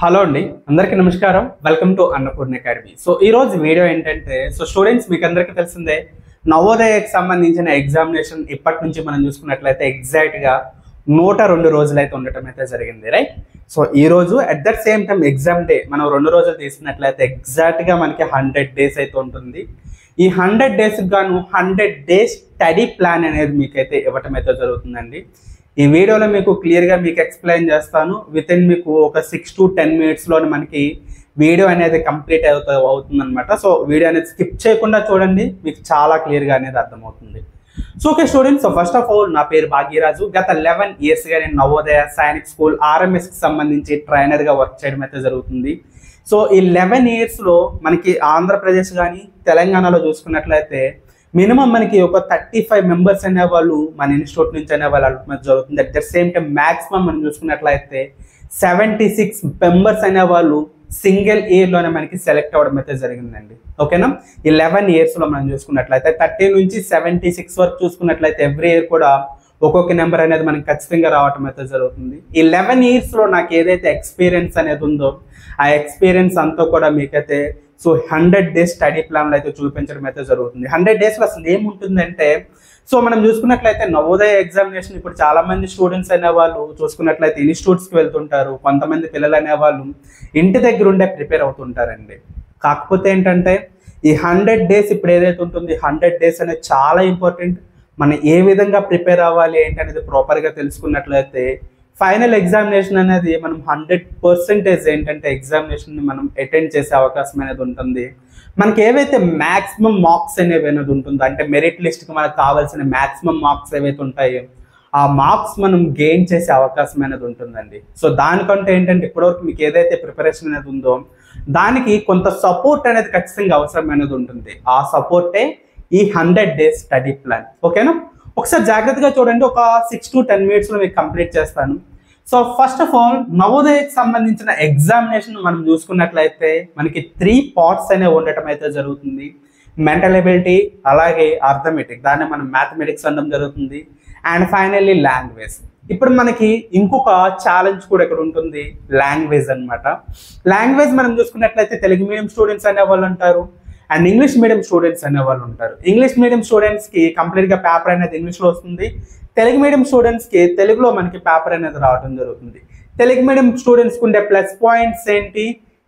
Hello అండి, అందరికీ నమస్కారం. Welcome to Annapurna academy. So ఈ రోజు వీడియో ఏంటంటే, స్టూడెంట్స్ మీకు అందరికీ తెలిసిందే, నవోదయకి సంబంధించిన ఎగ్జామినేషన్ ఇప్పటి నుంచి మనం చూసుకున్నట్లయితే ఎగ్జాక్ట్గా 102 రోజులు అయితే ఉండటం అయితే జరిగింది, రైట్? సో ఈ రోజు at that same time exam day మనం 2 రోజులు తీసుకున్నట్లయితే ఎగ్జాక్ట్గా మనకి 100 డేస్ అయితే ఉంటుంది. ఈ 100 డేస్కి గాను 100 డేస్ స్టడీ ప్లాన్ అనేది మీకైతే ఇవ్వటం అయితే జరుగుతుందండి. ఈ వీడియోలో మీకు క్లియర్గా మీకు ఎక్స్ప్లెయిన్ చేస్తాను. వితిన్ మీకు ఒక 6 to 10 మినిట్స్లో మనకి వీడియో అనేది కంప్లీట్ అవుతుంది అనమాట. సో వీడియో అనేది స్కిప్ చేయకుండా చూడండి, మీకు చాలా క్లియర్గా అనేది అర్థమవుతుంది. So okay students, so first of all నా పేరు భాగ్యరాజు. గత 11 ఇయర్స్గా నేను నవోదయ సైనిక్ స్కూల్ RMSకి సంబంధించి ట్రైనర్గా వర్క్ చేయడం అయితే జరుగుతుంది. సో ఈ 11 ఇయర్స్లో మనకి ఆంధ్రప్రదేశ్ కానీ తెలంగాణలో చూసుకున్నట్లయితే మినిమం మనకి ఒక 35 మెంబర్స్ అనేవాళ్ళు మన ఇన్స్టిట్యూట్ నుంచి అనేవాళ్ళు అడగడం జరుగుతుంది. At the same time maximum మనం చూసుకున్నట్లయితే 76 మెంబర్స్ అనేవాళ్ళు సింగిల్ ఇయర్లోనే మనకి సెలెక్ట్ అవ్వడం అయితే జరిగిందండి. ఓకేనా? 11 ఇయర్స్లో మనం చూసుకున్నట్లయితే 30 నుంచి 76 వరకు చూసుకున్నట్లయితే ఎవ్రీ ఇయర్ కూడా ఒక్కొక్క నెంబర్ అనేది మనకి ఖచ్చితంగా రావటం అయితే జరుగుతుంది. ఈ 11 ఇయర్స్లో నాకు ఏదైతే ఎక్స్పీరియన్స్ అనేది ఉందో ఆ ఎక్స్పీరియన్స్ అంతా కూడా మీకైతే 100 డేస్ స్టడీ ప్లాన్లు అయితే చూపించడం అయితే జరుగుతుంది. 100 డేస్లో అసలు ఏముంటుందంటే, సో మనం చూసుకున్నట్లయితే నవోదయ ఎగ్జామినేషన్ ఇప్పుడు చాలా మంది స్టూడెంట్స్ అనేవాళ్ళు చూసుకున్నట్లయితే ఇన్స్టిట్యూట్స్కి వెళ్తుంటారు. కొంతమంది పిల్లలు అనేవాళ్ళు ఇంటి దగ్గర ఉండే ప్రిపేర్ అవుతుంటారండి. కాకపోతే ఏంటంటే ఈ 100 డేస్ ఇప్పుడు ఏదైతే ఉంటుంది, 100 డేస్ అనేది చాలా ఇంపార్టెంట్. మనం ఏ విధంగా ప్రిపేర్ అవ్వాలి ఏంటి అనేది ప్రాపర్గా తెలుసుకున్నట్లయితే ఫైనల్ ఎగ్జామినేషన్ అనేది మనం 100% ఏంటంటే ఎగ్జామినేషన్ని మనం అటెండ్ చేసే అవకాశం అనేది ఉంటుంది. మనకి ఏవైతే మ్యాక్సిమం మార్క్స్ అనేవి అనేది ఉంటుందో, అంటే మెరిట్ లిస్ట్కి మనకు కావాల్సిన మ్యాక్సిమం మార్క్స్ ఏవైతే ఉంటాయో ఆ మార్క్స్ మనం గెయిన్ చేసే అవకాశం అనేది ఉంటుందండి. సో దానికంటే ఏంటంటే ఇప్పటివరకు మీకు ఏదైతే ప్రిపరేషన్ అనేది ఉందో దానికి కొంత సపోర్ట్ అనేది ఖచ్చితంగా అవసరం అనేది ఉంటుంది. ఆ సపోర్టే ఈ 100 డేస్ స్టడీ ప్లాన్. ఓకేనా? ఒకసారి జాగ్రత్తగా చూడండి. ఒక 6 to 10 మినిట్స్లో మీకు కంప్లీట్ చేస్తాను. సో ఫస్ట్ ఆఫ్ ఆల్ నవోదయకి సంబంధించిన ఎగ్జామినేషన్ మనం చూసుకున్నట్లయితే మనకి 3 పార్ట్స్ అనేవి ఉండటం అయితే జరుగుతుంది. మెంటల్ ఎబిలిటీ, అలాగే అర్థమెటిక్, దాన్ని మనం మ్యాథమెటిక్స్ అనడం జరుగుతుంది, అండ్ ఫైనల్లీ లాంగ్వేజ్. ఇప్పుడు మనకి ఇంకొక ఛాలెంజ్ కూడా ఇక్కడ ఉంటుంది, లాంగ్వేజ్ అనమాట. లాంగ్వేజ్ మనం చూసుకున్నట్లయితే తెలుగు మీడియం స్టూడెంట్స్ అనేవాళ్ళు ఉంటారు అండ్ ఇంగ్లీష్ మీడియం స్టూడెంట్స్ అనేవాళ్ళు ఉంటారు. ఇంగ్లీష్ మీడియం స్టూడెంట్స్కి కంప్లీట్గా పేపర్ అనేది ఇంగ్లీష్లో వస్తుంది. తెలుగు మీడియం స్టూడెంట్స్కి తెలుగులో మనకి పేపర్ అనేది రావడం జరుగుతుంది. తెలుగు మీడియం స్టూడెంట్స్కి ఉండే ప్లస్ పాయింట్స్ ఏంటి,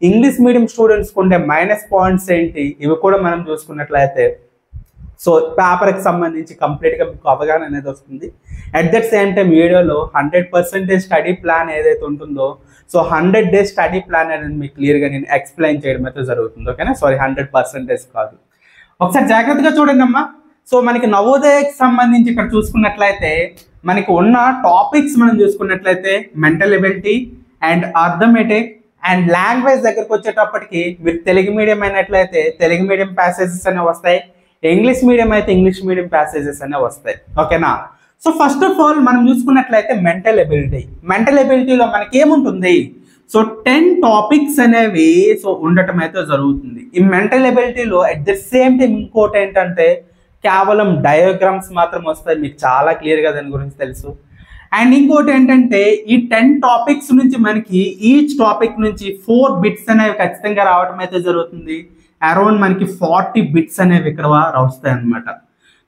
ఇంగ్లీష్ మీడియం స్టూడెంట్స్కి ఉండే మైనస్ పాయింట్స్ ఏంటి, ఇవి కూడా మనం చూసుకున్నట్లయితే సో పేపర్కి సంబంధించి కంప్లీట్గా మీకు అవగాహన అనేది వస్తుంది. అట్ దట్ సేమ్ టైం వీడియోలో 100% స్టడీ ప్లాన్ ఏదైతే ఉంటుందో సో 100 డేస్ స్టడీ ప్లాన్ అనేది మీకు క్లియర్గా నేను ఎక్స్ప్లెయిన్ చేయడం అయితే జరుగుతుంది. ఓకేనా? సారీ, 100% కాదు. ఒకసారి జాగ్రత్తగా చూడండి అమ్మా. సో మనకి నవోదయకి సంబంధించి ఇక్కడ చూసుకున్నట్లయితే మనకి ఉన్న టాపిక్స్ మనం చూసుకున్నట్లయితే mental ability and arithmetic and language దగ్గరకు వచ్చేటప్పటికి మీరు తెలుగు మీడియం అయినట్లయితే తెలుగు మీడియం ప్యాసేజెస్ అనేవి వస్తాయి, ఇంగ్లీష్ మీడియం అయితే ఇంగ్లీష్ మీడియం ప్యాసేజెస్ అనేవి వస్తాయి. ఓకేనా? సో ఫస్ట్ ఆఫ్ ఆల్ మనం చూసుకున్నట్లయితే మెంటల్ ఎబిలిటీ. మెంటల్ ఎబిలిటీలో మనకి ఏముంటుంది, సో 10 టాపిక్స్ అనేవి సో ఉండటం అయితే జరుగుతుంది. ఈ మెంటల్ ఎబిలిటీలో అట్ ద సేమ్ టైం ఇంకోటి ఏంటంటే కేవలం డయాగ్రామ్స్ మాత్రం వస్తాయి, మీకు చాలా క్లియర్గా దాని గురించి తెలుసు. అండ్ ఇంకోటి ఏంటంటే ఈ 10 టాపిక్స్ నుంచి మనకి ఈచ్ టాపిక్ నుంచి 4 బిట్స్ అనేవి ఖచ్చితంగా రావడం అయితే జరుగుతుంది. అరౌండ్ మనకి 40 బిట్స్ అనేవి ఇక్కడ వస్తాయి అనమాట.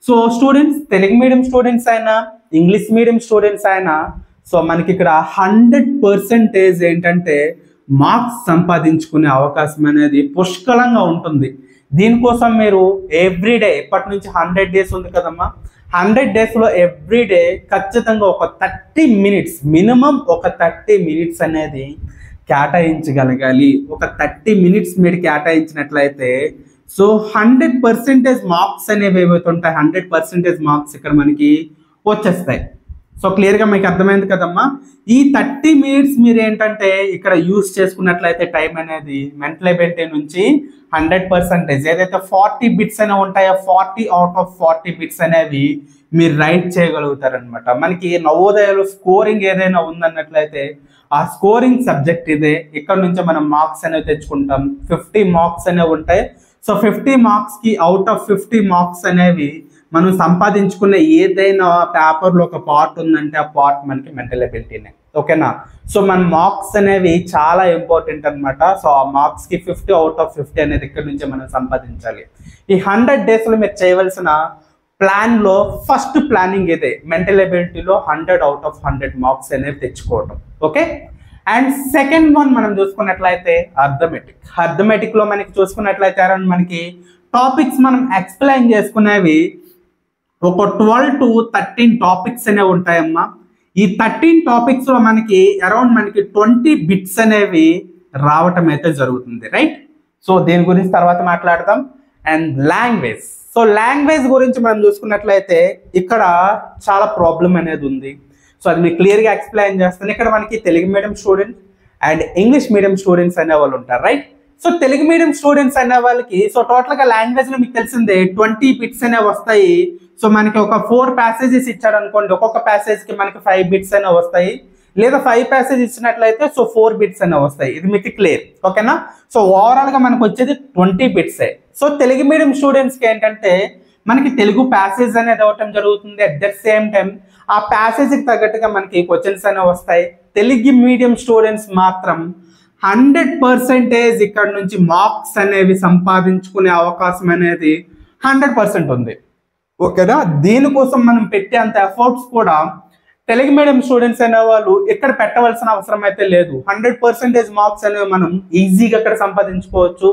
So students, Telugu medium students అయినా ఇంగ్లీష్ మీడియం స్టూడెంట్స్ అయినా సో మనకి ఇక్కడ 100% ఏంటంటే మార్క్స్ సంపాదించుకునే అవకాశం అనేది పుష్కలంగా ఉంటుంది. దీనికోసం మీరు ఎవ్రీడే ఇప్పటి నుంచి 100 డేస్ ఉంది కదమ్మా, 100 డేస్లో ఎవ్రీడే ఖచ్చితంగా ఒక 30 మినిట్స్, మినిమం ఒక 30 మినిట్స్ అనేది కేటాయించగలగాలి. ఒక 30 మినిట్స్ మీరు కేటాయించినట్లయితే సో 100% మార్క్స్ అనేవి ఏవైతే ఉంటాయి 100% మార్క్స్ ఇక్కడ మనకి వచ్చేస్తాయి. సో క్లియర్గా మీకు అర్థమైంది కదమ్మా. ఈ 30 మినిట్స్ మీరు ఏంటంటే ఇక్కడ యూస్ చేసుకున్నట్లయితే టైం అనేది మెంటల్ ఎబిలిటీ నుంచి 100% ఏదైతే 40 బిట్స్ అనేవి ఉంటాయో 40 out of 40 బిట్స్ అనేవి మీరు రైట్ చేయగలుగుతారనమాట. మనకి నవోదయలో స్కోరింగ్ ఏదైనా ఉందన్నట్లయితే ఆ స్కోరింగ్ సబ్జెక్ట్ ఇదే. ఇక్కడ నుంచి మనం మార్క్స్ అనేవి తెచ్చుకుంటాం. 50 మార్క్స్ అనేవి ఉంటాయి. సో 50 మార్క్స్కి అవుట్ ఆఫ్ 50 మార్క్స్ అనేవి మనం సంపాదించుకునే ఏదైనా పేపర్లో ఒక పార్ట్ ఉందంటే ఆ పార్ట్ మనకి మెంటల్ ఎబిలిటీనే. ఓకేనా. సో మన మార్క్స్ అనేవి చాలా ఇంపార్టెంట్ అనమాట. సో ఆ మార్క్స్కి 50 out of 50 అనేది ఇక్కడ నుంచి మనం సంపాదించాలి. ఈ 100 daysలో మీరు చేయవలసిన ప్లాన్లో ఫస్ట్ ప్లానింగ్ ఇదే, మెంటల్ ఎబిలిటీలో 100 out of 100 మార్క్స్ అనేవి తెచ్చుకోవటం. ఓకే. అండ్ సెకండ్ వన్ మనం చూసుకున్నట్లయితే అర్థమెటిక్లో మనకి చూసుకున్నట్లయితే అరౌండ్ మనకి టాపిక్స్ మనం ఎక్స్ప్లెయిన్ చేసుకునేవి ఒక 12 to 13 టాపిక్స్ అనేవి ఉంటాయమ్మా. ఈ 13 టాపిక్స్లో మనకి అరౌండ్ మనకి 20 బిట్స్ అనేవి రావటం అయితే జరుగుతుంది, రైట్. సో దీని గురించి తర్వాత మాట్లాడదాం. And language. సో లాంగ్వేజ్ గురించి మనం చూసుకున్నట్లయితే ఇక్కడ చాలా ప్రాబ్లం అనేది ఉంది. సో అది మీకు క్లియర్గా ఎక్స్ప్లెయిన్ చేస్తాను. ఇక్కడ మనకి Telugu medium students and English medium students అనే వాళ్ళు ఉంటారు, right. So Telugu medium students అనే వాళ్ళకి సో టోటల్గా లాంగ్వేజ్లో మీకు తెలిసిందే 20 బిట్స్ అనేవి వస్తాయి. సో మనకి ఒక 4 passages ఇచ్చాడు అనుకోండి, ఒక్కొక్క ప్యాసేజ్కి మనకి 5 బిట్స్ అనేవి వస్తాయి. లేదా 5 passages ఇచ్చినట్లయితే సో 4 బిట్స్ అనేవి వస్తాయి. ఇది మీకు క్లియర్, ఓకేనా. సో ఓవరాల్గా మనకు వచ్చేది 20 బిట్సే. సో తెలుగు మీడియం స్టూడెంట్స్కి ఏంటంటే మనకి తెలుగు ప్యాసేజ్ అనేది అవ్వటం జరుగుతుంది. అట్ ద సేమ్ టైం ఆ ప్యాసేజ్కి తగ్గట్టుగా మనకి క్వశ్చన్స్ అనేవి వస్తాయి. తెలుగు మీడియం స్టూడెంట్స్ మాత్రం 100% ఇక్కడ నుంచి మార్క్స్ అనేవి సంపాదించుకునే అవకాశం అనేది 100% ఉంది, ఓకేనా. దీనికోసం మనం పెట్టే అంత ఎఫర్ట్స్ కూడా తెలుగు మీడియం స్టూడెంట్స్ అనే వాళ్ళు ఇక్కడ పెట్టవలసిన అవసరం అయితే లేదు. 100% మార్క్స్ అనేవి మనం ఈజీగా ఇక్కడ సంపాదించుకోవచ్చు.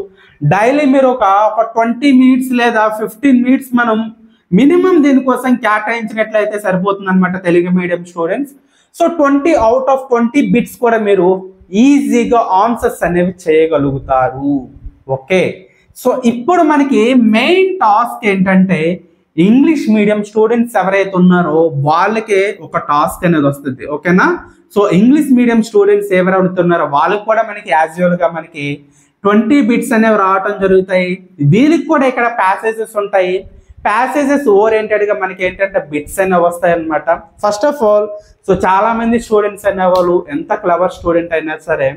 డైలీ మీరు ఒక 20 minutes లేదా 15 minutes మనం మినిమం దీనికోసం కేటాయించినట్లయితే సరిపోతుంది అనమాట Telugu medium students. So 20 out of 20 bits కూడా మీరు ఈజీగా ఆన్సర్స్ అనేవి చేయగలుగుతారు. ఓకే. సో ఇప్పుడు మనకి మెయిన్ టాస్క్ ఏంటంటే ఇంగ్లీష్ మీడియం స్టూడెంట్స్ ఎవరైతే ఉన్నారో వాళ్ళకే ఒక టాస్క్ అనేది వస్తుంది, ఓకేనా. సో ఇంగ్లీష్ మీడియం స్టూడెంట్స్ ఎవరైతే ఉన్నారో వాళ్ళకి కూడా మనకి యాజువల్గా మనకి 20 బిట్స్ అనేవి రావటం జరుగుతాయి. వీళ్ళకి కూడా ఇక్కడ ప్యాసేజెస్ ఉంటాయి. ప్యాసేజెస్ ఓరియంటెడ్గా మనకి ఏంటంటే బిట్స్ అనేవి వస్తాయి అనమాట. ఫస్ట్ ఆఫ్ ఆల్ సో చాలా మంది స్టూడెంట్స్ అనేవాళ్ళు ఎంత క్లవర్ స్టూడెంట్ అయినా సరే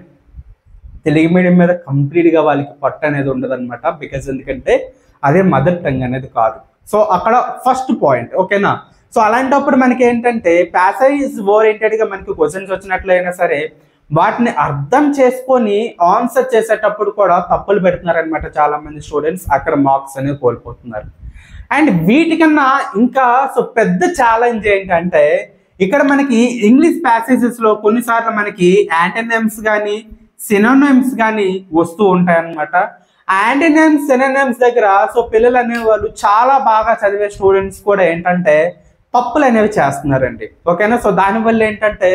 తెలుగు మీడియం మీద కంప్లీట్గా వాళ్ళకి పట్టు అనేది ఉండదు అనమాట. బికాజ్ ఎందుకంటే అదే మదర్ టంగ్ అనేది కాదు. సో అక్కడ ఫస్ట్ పాయింట్, ఓకేనా. సో అలాంటప్పుడు మనకి ఏంటంటే ప్యాసేజ్ ఓరియంటెడ్గా మనకి క్వశ్చన్స్ వచ్చినట్లయినా సరే వాటిని అర్థం చేసుకొని ఆన్సర్ చేసేటప్పుడు కూడా తప్పులు పెడుతున్నారనమాట చాలా మంది స్టూడెంట్స్. అక్కడ మార్క్స్ అనేవి కోల్పోతున్నారు. అండ్ వీటికన్నా ఇంకా సో పెద్ద ఛాలెంజ్ ఏంటంటే ఇక్కడ మనకి ఇంగ్లీష్ ప్యాసేజెస్లో కొన్నిసార్లు మనకి యాంటోనిమ్స్ కానీ సినోనిమ్స్ కానీ వస్తూ ఉంటాయి అన్నమాట. యాంటోనిమ్స్ సినోనిమ్స్ దగ్గర సో పిల్లలు అనేవాళ్ళు చాలా బాగా చదివే స్టూడెంట్స్ కూడా ఏంటంటే తప్పులు అనేవి చేస్తున్నారండి, ఓకేనా. సో దానివల్ల ఏంటంటే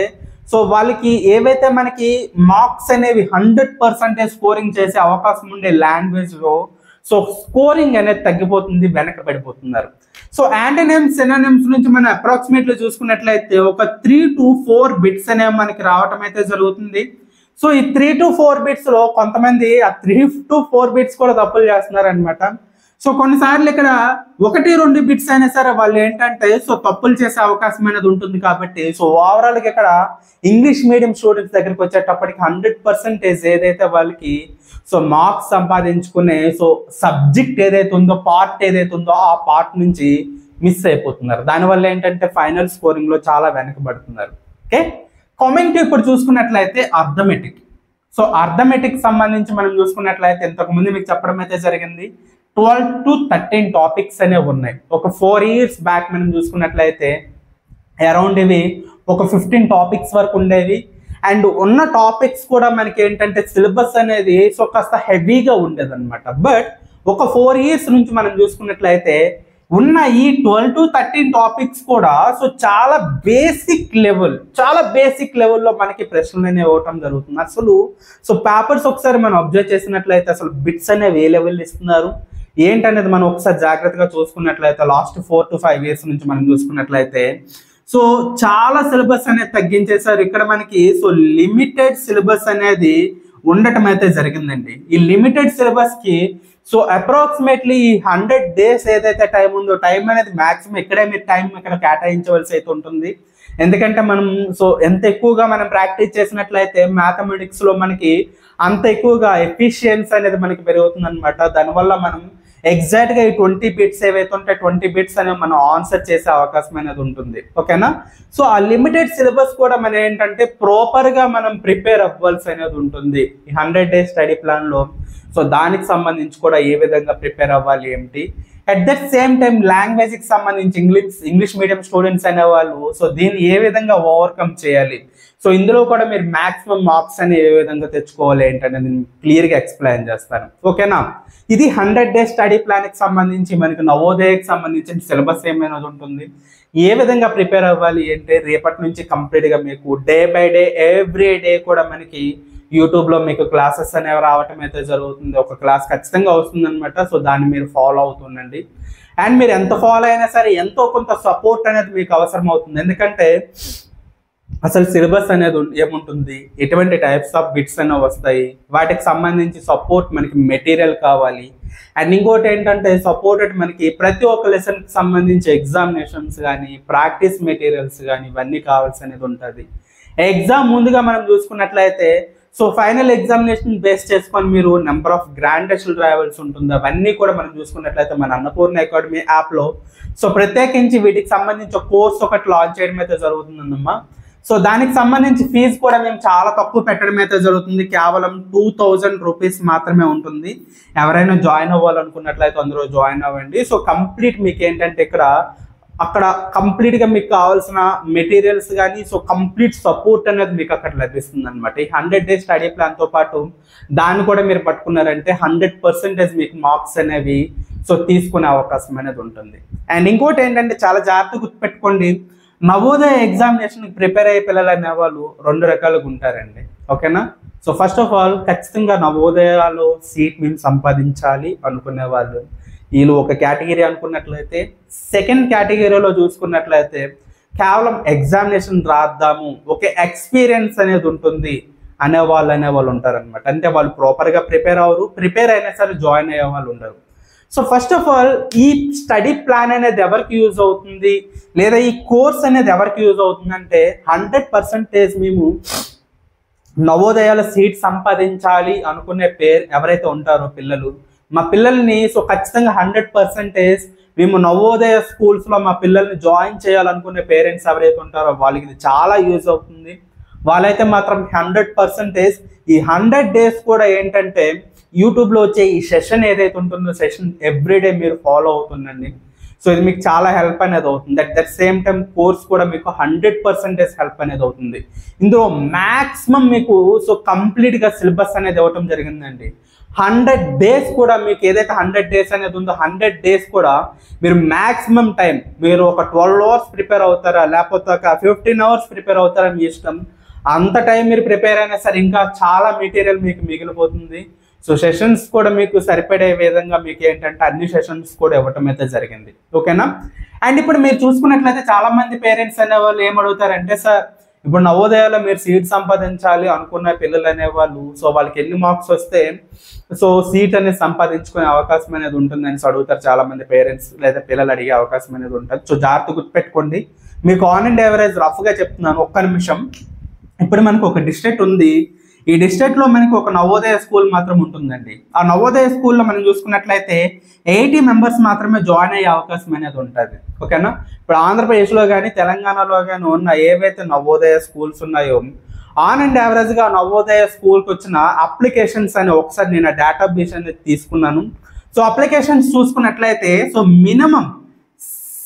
సో వాళ్ళకి ఏవైతే మనకి మార్క్స్ అనేవి 100% స్కోరింగ్ చేసే అవకాశం ఉండే లాంగ్వేజ్లో సో స్కోరింగ్ అనేది తగ్గిపోతుంది, వెనక పడిపోతున్నారు. సో యాంటోనిమ్స్ సినోనిమ్స్ నుంచి మనం అప్రాక్సిమేట్లీ చూసుకున్నట్లయితే ఒక 3 to 4 బిట్స్ అనేవి మనకి రావటం అయితే జరుగుతుంది. సో ఈ 3 to 4 బిట్స్లో కొంతమంది ఆ 3 to 4 బిట్స్ కూడా తప్పులు చేస్తున్నారు అనమాట. సో కొన్నిసార్లు ఇక్కడ 1-2 బిట్స్ అయినా సరే వాళ్ళు ఏంటంటే సో తప్పులు చేసే అవకాశం అనేది ఉంటుంది. కాబట్టి సో ఓవరాల్గా ఇక్కడ ఇంగ్లీష్ మీడియం స్టూడెంట్స్ దగ్గరికి వచ్చేటప్పటికి 100% ఏదైతే వాళ్ళకి సో మార్క్స్ సంపాదించుకునే సో సబ్జెక్ట్ ఏదైతే ఉందో పార్ట్ ఏదైతే ఉందో ఆ పార్ట్ నుంచి మిస్ అయిపోతున్నారు. దానివల్ల ఏంటంటే ఫైనల్ స్కోరింగ్లో చాలా వెనకబడుతున్నారు. ఓకే. కమింగ్ టు ఇప్పుడు చూసుకున్నట్లయితే అర్థమెటిక్. సో అర్థమెటిక్ సంబంధించి మనం చూసుకున్నట్లయితే ఇంతకుముందు మీకు చెప్పడం అయితే జరిగింది 12 to 13 టాపిక్స్ అనేవి ఉన్నాయి. ఒక 4 years బ్యాక్ మనం చూసుకున్నట్లయితే అరౌండ్ ఇవి ఒక 15 టాపిక్స్ వరకు ఉండేవి. అండ్ ఉన్న టాపిక్స్ కూడా మనకి ఏంటంటే సిలబస్ అనేది సో కాస్త హెవీగా ఉండేది అనమాట. బట్ ఒక 4 years నుంచి మనం చూసుకున్నట్లయితే ఉన్న ఈ 12 to 13 టాపిక్స్ కూడా సో చాలా బేసిక్ లెవెల్లో మనకి ప్రశ్నలు అనేవి ఇవ్వటం జరుగుతుంది. అసలు సో పేపర్స్ ఒకసారి మనం అబ్జర్వ్ చేసినట్లయితే అసలు బిట్స్ అనేవి ఏ లెవెల్ ఇస్తున్నారు ఏంటనేది మనం ఒకసారి జాగ్రత్తగా చూసుకున్నట్లయితే లాస్ట్ 4 to 5 years నుంచి మనం చూసుకున్నట్లయితే సో చాలా సిలబస్ అనేది తగ్గించేశారు. ఇక్కడ మనకి సో లిమిటెడ్ సిలబస్ అనేది ఉండటం అయితే జరిగిందండి. ఈ లిమిటెడ్ సిలబస్ కి సో అప్రాక్సిమేట్లీ 100 days ఏదైతే టైం ఉందో టైం అనేది మాక్సిమం ఇక్కడే మీరు టైం ఇక్కడ కేటాయించవలసి అయితే ఉంటుంది. ఎందుకంటే మనం సో ఎంత ఎక్కువగా మనం ప్రాక్టీస్ చేసినట్లయితే మ్యాథమెటిక్స్లో మనకి అంత ఎక్కువగా ఎఫిషియన్సీ అనేది మనకి పెరుగుతుంది అనమాట. దానివల్ల మనం ఎగ్జాక్ట్గా ఈ 20 బిట్స్ ఏవైతే ఉంటాయి 20 బిట్స్ అనేవి మనం ఆన్సర్ చేసే అవకాశం అనేది ఉంటుంది. ఓకేనా? సో ఆ లిమిటెడ్ సిలబస్ కూడా మనం ఏంటంటే ప్రాపర్గా మనం ప్రిపేర్ అవ్వాల్సి అనేది ఉంటుంది ఈ 100 డేస్ స్టడీ ప్లాన్లో. సో దానికి సంబంధించి కూడా ఏ విధంగా ప్రిపేర్ అవ్వాలి ఏమిటి, అట్ దట్ సేమ్ టైం లాంగ్వేజ్కి సంబంధించి ఇంగ్లీష్ మీడియం స్టూడెంట్స్ అనేవాళ్ళు సో దీన్ని ఏ విధంగా ఓవర్కమ్ చేయాలి, సో ఇందులో కూడా మీరు మ్యాక్సిమం మార్క్స్ అని ఏ విధంగా తెచ్చుకోవాలి ఏంటనేది నేను క్లియర్గా ఎక్స్ప్లెయిన్ చేస్తాను. ఓకేనా? ఇది 100 డేస్ స్టడీ ప్లాన్కి సంబంధించి మనకి నవోదయకి సంబంధించిన సిలబస్ ఏమైనా ఉంటుంది, ఏ విధంగా ప్రిపేర్ అవ్వాలి అంటే రేపటి నుంచి కంప్లీట్గా మీకు day by day every day కూడా మనకి యూట్యూబ్లో మీకు క్లాసెస్ అనేవి రావటం అయితే జరుగుతుంది. ఒక క్లాస్ ఖచ్చితంగా వస్తుంది అనమాట. సో దాన్ని మీరు ఫాలో అవుతుండండి. అండ్ మీరు ఎంత ఫాలో అయినా సరే ఎంతో కొంత సపోర్ట్ అనేది మీకు అవసరం అవుతుంది. ఎందుకంటే అసలు సిలబస్ అనేది ఏముంటుంది, ఎటువంటి టైప్స్ ఆఫ్ బిట్స్ అనేవి వస్తాయి, వాటికి సంబంధించి సపోర్ట్ మనకి మెటీరియల్ కావాలి. అండ్ ఇంకోటి ఏంటంటే సపోర్టెడ్ మనకి ప్రతి ఒక్క లెసన్కి సంబంధించి ఎగ్జామినేషన్స్ కానీ ప్రాక్టీస్ మెటీరియల్స్ కానీ ఇవన్నీ కావాల్సి అనేది ఉంటుంది. ఎగ్జామ్ ముందుగా మనం చూసుకున్నట్లయితే సో ఫైనల్ ఎగ్జామినేషన్ బేస్ చేసుకొని మీరు నెంబర్ ఆఫ్ గ్రాండ్ టెస్టులు రావాల్సి ఉంటుంది. అవన్నీ కూడా మనం చూసుకున్నట్లయితే మన అన్నపూర్ణ అకాడమీ యాప్లో సో ప్రత్యేకించి వీటికి సంబంధించి ఒక కోర్స్ ఒకటి లాంచ్ చేయడం అయితే జరుగుతుందమ్మా. సో దానికి సంబంధించి ఫీజు కూడా మేము చాలా తక్కువ పెట్టడం అయితే జరుగుతుంది. కేవలం 2000 రూపీస్ మాత్రమే ఉంటుంది. ఎవరైనా జాయిన్ అవ్వాలనుకున్నట్లయితే అందులో జాయిన్ అవ్వండి. సో కంప్లీట్ మీకు ఏంటంటే అక్కడ కంప్లీట్గా మీకు కావాల్సిన మెటీరియల్స్ కానీ సో కంప్లీట్ సపోర్ట్ అనేది మీకు అక్కడ లభిస్తుంది అనమాట. ఈ 100 డేస్ స్టడీ ప్లాన్తో పాటు దాన్ని కూడా మీరు పట్టుకున్నారంటే 100% మీకు మార్క్స్ అనేవి సో తీసుకునే అవకాశం అనేది ఉంటుంది. అండ్ ఇంకోటి ఏంటంటే చాలా జాగ్రత్తగా గుర్తుపెట్టుకోండి, నవోదయ ఎగ్జామినేషన్కి ప్రిపేర్ అయ్యే పిల్లలు అనేవాళ్ళు 2 రకాలుగా ఉంటారండి. ఓకేనా? సో ఫస్ట్ ఆఫ్ ఆల్ ఖచ్చితంగా నవోదయాలో సీట్ మేము సంపాదించాలి అనుకునే వాళ్ళు వీళ్ళు ఒక కేటగిరీ అనుకున్నట్లయితే, సెకండ్ కేటగిరీలో చూసుకున్నట్లయితే కేవలం ఎగ్జామినేషన్ రాద్దాము ఒక ఎక్స్పీరియన్స్ అనేది ఉంటుంది అనేవాళ్ళు ఉంటారనమాట. అంటే వాళ్ళు ప్రాపర్గా ప్రిపేర్ అయినా సరే జాయిన్ అయ్యే వాళ్ళు ఉండరు. సో ఫస్ట్ ఆఫ్ ఆల్ ఈ స్టడీ ప్లాన్ అనేది ఎవరికి యూజ్ అవుతుంది లేదా ఈ కోర్స్ అనేది ఎవరికి యూజ్ అవుతుంది అంటే 100% మేము నవోదయాల సీట్ సంపాదించాలి అనుకునే ఎవరైతే ఉంటారో పిల్లలు, మా పిల్లల్ని సో ఖచ్చితంగా 100% మేము నవోదయ స్కూల్స్లో మా పిల్లల్ని జాయిన్ చేయాలనుకునే పేరెంట్స్ ఎవరైతే ఉంటారో వాళ్ళకి ఇది చాలా యూజ్ అవుతుంది. వాళ్ళైతే మాత్రం 100% ఈ 100 డేస్ కూడా ఏంటంటే యూట్యూబ్లో వచ్చే ఈ సెషన్ ఏదైతే ఉంటుందో సెషన్ ఎవ్రీడే మీరు ఫాలో అవుతుండండి. సో ఇది మీకు చాలా హెల్ప్ అనేది అవుతుంది. At that same time course కూడా మీకు 100% హెల్ప్ అనేది అవుతుంది. ఇందులో మ్యాక్సిమం మీకు సో కంప్లీట్గా సిలబస్ అనేది ఇవ్వటం జరిగిందండి. 100 డేస్ కూడా మీకు ఏదైతే 100 డేస్ అనేది ఉందో 100 డేస్ కూడా మీరు మ్యాక్సిమం టైం మీరు ఒక 12 అవర్స్ ప్రిపేర్ అవుతారా లేకపోతే ఒక 15 అవర్స్ ప్రిపేర్ అవుతారా మీ ఇష్టం. అంత టైం మీరు ప్రిపేర్ అయినా సరే ఇంకా చాలా మెటీరియల్ మీకు మిగిలిపోతుంది. సో సెషన్స్ కూడా మీకు సరిపడే విధంగా మీకు ఏంటంటే అన్ని సెషన్స్ కూడా ఇవ్వటం అయితే జరిగింది. ఓకేనా? అండ్ ఇప్పుడు మీరు చూసుకున్నట్లయితే చాలా మంది పేరెంట్స్ అనేవాళ్ళు ఏమడుగుతారంటే, సార్ ఇప్పుడు నవోదయాలో మీరు సీట్ సంపాదించాలి అనుకున్న పిల్లలు అనేవాళ్ళు సో వాళ్ళకి ఎన్ని మార్క్స్ వస్తే సో సీట్ అనేది సంపాదించుకునే అవకాశం అనేది ఉంటుందని అడుగుతారు చాలా మంది పేరెంట్స్ లేదా పిల్లలు అడిగే అవకాశం అనేది ఉంటుంది. సో జాగ్రత్త గుర్తుపెట్టుకోండి, మీకు ఆన్ అండ్ యావరేజ్ రఫ్గా చెప్తున్నాను, ఒక్క నిమిషం. ఇప్పుడు మనకు ఒక డిస్ట్రిక్ట్ ఉంది, ఈ డిస్ట్రిక్ట్లో మనకి ఒక నవోదయ స్కూల్ మాత్రం ఉంటుందండి. ఆ నవోదయ స్కూల్లో మనం చూసుకున్నట్లయితే 80 మెంబర్స్ మాత్రమే జాయిన్ అయ్యే అవకాశం అనేది ఉంటుంది. ఓకేనా? ఇప్పుడు ఆంధ్రప్రదేశ్లో కానీ తెలంగాణలో కానీ ఉన్న ఏవైతే నవోదయ స్కూల్స్ ఉన్నాయో ఆన్ అండ్ యావరేజ్గా నవోదయ స్కూల్కి వచ్చిన అప్లికేషన్స్ అని ఒకసారి నేను డేటాబేస్ అనేది తీసుకున్నాను. సో అప్లికేషన్స్ చూసుకున్నట్లయితే సో మినిమం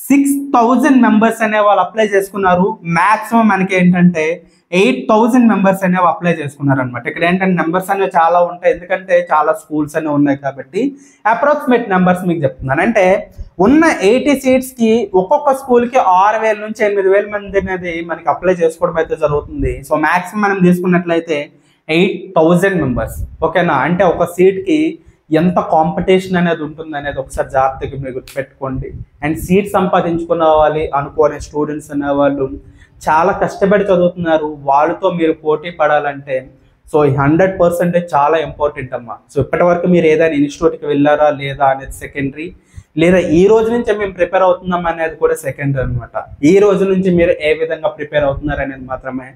6000 మెంబర్స్ అనే వాళ్ళు అప్లై చేసుకున్నారు. మ్యాక్సిమం మనకి ఏంటంటే 8000 మెంబర్స్ అనేవి అప్లై చేసుకున్నారు అనమాట. ఇక్కడ ఏంటంటే నెంబర్స్ అనేవి చాలా ఉంటాయి, ఎందుకంటే చాలా స్కూల్స్ అనేవి ఉన్నాయి కాబట్టి అప్రాక్సిమేట్ నెంబర్స్ మీకు చెప్తున్నాను. అంటే ఉన్న 80 సీట్స్కి ఒక్కొక్క స్కూల్కి 6000 నుంచి 8000 మంది అనేది మనకి అప్లై చేసుకోవడం అయితే జరుగుతుంది. సో మ్యాక్సిమం మనం తీసుకున్నట్లయితే 8000 మెంబర్స్. ఓకేనా? అంటే ఒక సీట్కి ఎంత కాంపిటీషన్ అనేది ఉంటుంది అనేది ఒకసారి జాగ్రత్తగా మీరు గుర్తుపెట్టుకోండి. అండ్ సీట్ సంపాదించుకోవాలి అనుకోని స్టూడెంట్స్ అనేవాళ్ళు చాలా కష్టపడి చదువుతున్నారు, వాళ్ళతో మీరు పోటీ పడాలంటే సో ఈ 100% చాలా ఇంపార్టెంట్ అమ్మా. సో ఇప్పటి వరకు మీరు ఏదైనా ఇన్స్టిట్యూట్కి వెళ్ళారా లేదా అనేది సెకండరీ, లేదా ఈ రోజు నుంచి మేము ప్రిపేర్ అవుతున్నాం అనేది కూడా సెకండరీ అనమాట. ఈ రోజు నుంచి మీరు ఏ విధంగా ప్రిపేర్ అవుతున్నారు అనేది మాత్రమే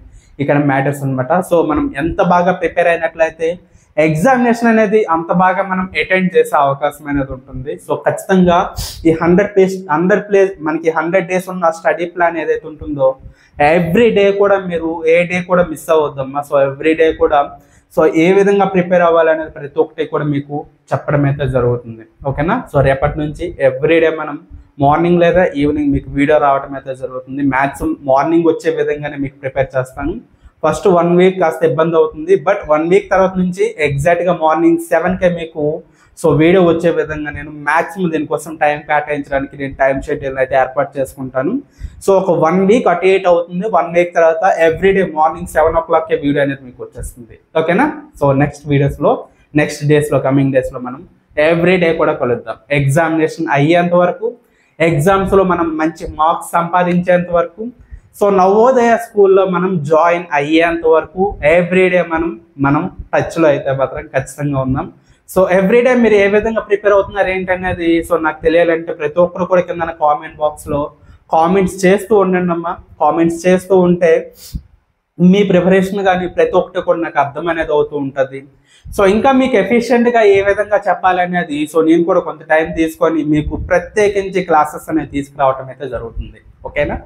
ఇక్కడ మ్యాటర్స్ అనమాట. సో మనం ఎంత బాగా ప్రిపేర్ అయినట్లయితే ఎగ్జామినేషన్ అనేది అంత బాగా మనం అటెండ్ చేసే అవకాశం అనేది ఉంటుంది. సో ఖచ్చితంగా ఈ 100 మనకి 100 days ఉన్న స్టడీ ప్లాన్ ఏదైతే ఉంటుందో ఎవ్రీ డే కూడా మీరు ఏ డే కూడా మిస్ అవ్వద్దమ్మా. సో ఎవ్రీ డే కూడా సో ఏ విధంగా ప్రిపేర్ అవ్వాలనేది ప్రతి ఒక్కటి కూడా మీకు చెప్పడం అయితే జరుగుతుంది. ఓకేనా? సో రేపటి నుంచి ఎవ్రీ డే మనం మార్నింగ్ లేదా ఈవినింగ్ మీకు వీడియో రావడం అయితే జరుగుతుంది. మ్యాక్సిమం మార్నింగ్ వచ్చే విధంగానే మీకు ప్రిపేర్ చేస్తాను. ఫస్ట్ 1 week కాస్త ఇబ్బంది అవుతుంది, బట్ 1 week తర్వాత నుంచి ఎగ్జాక్ట్గా మార్నింగ్ 7కే మీకు సో వీడియో వచ్చే విధంగా నేను మ్యాక్సిమం దీనికోసం టైం కేటాయించడానికి నేను టైం షెడ్యూల్ అయితే ఏర్పాటు చేసుకుంటాను. సో ఒక 1 week అటు ఇటు అవుతుంది. 1 week తర్వాత ఎవ్రీడే మార్నింగ్ 7 o'clockకే వీడియో అనేది మీకు వచ్చేస్తుంది. ఓకేనా? సో నెక్స్ట్ డేస్లో కమింగ్ డేస్లో మనం ఎవ్రీ డే కూడా కలుద్దాం. ఎగ్జామినేషన్ అయ్యేంత వరకు, ఎగ్జామ్స్లో మనం మంచి మార్క్స్ సంపాదించేంత వరకు, సో నవోదయ స్కూల్లో మనం జాయిన్ అయ్యేంత వరకు ఎవ్రీడే మనం టచ్లో అయితే మాత్రం ఖచ్చితంగా ఉందాం. సో ఎవ్రీడే మీరు ఏ విధంగా ప్రిపేర్ అవుతున్నారు ఏంటనేది సో నాకు తెలియాలంటే ప్రతి ఒక్కరు కూడా కింద కామెంట్ బాక్స్లో కామెంట్స్ చేస్తూ ఉండండి అమ్మా. కామెంట్స్ చేస్తూ ఉంటే మీ ప్రిపరేషన్ కానీ ప్రతి ఒక్కటి కూడా నాకు అర్థం అనేది అవుతూ ఉంటుంది. సో ఇంకా మీకు ఎఫిషియెంట్గా ఏ విధంగా చెప్పాలనేది సో నేను కూడా కొంత టైం తీసుకొని మీకు ప్రత్యేకించి క్లాసెస్ అనేది తీసుకురావటం అయితే జరుగుతుంది. ఓకేనా?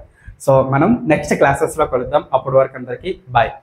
సో మనం నెక్స్ట్ క్లాసెస్లో కలుద్దాం. అప్పటి వరకు అందరికీ బాయ్.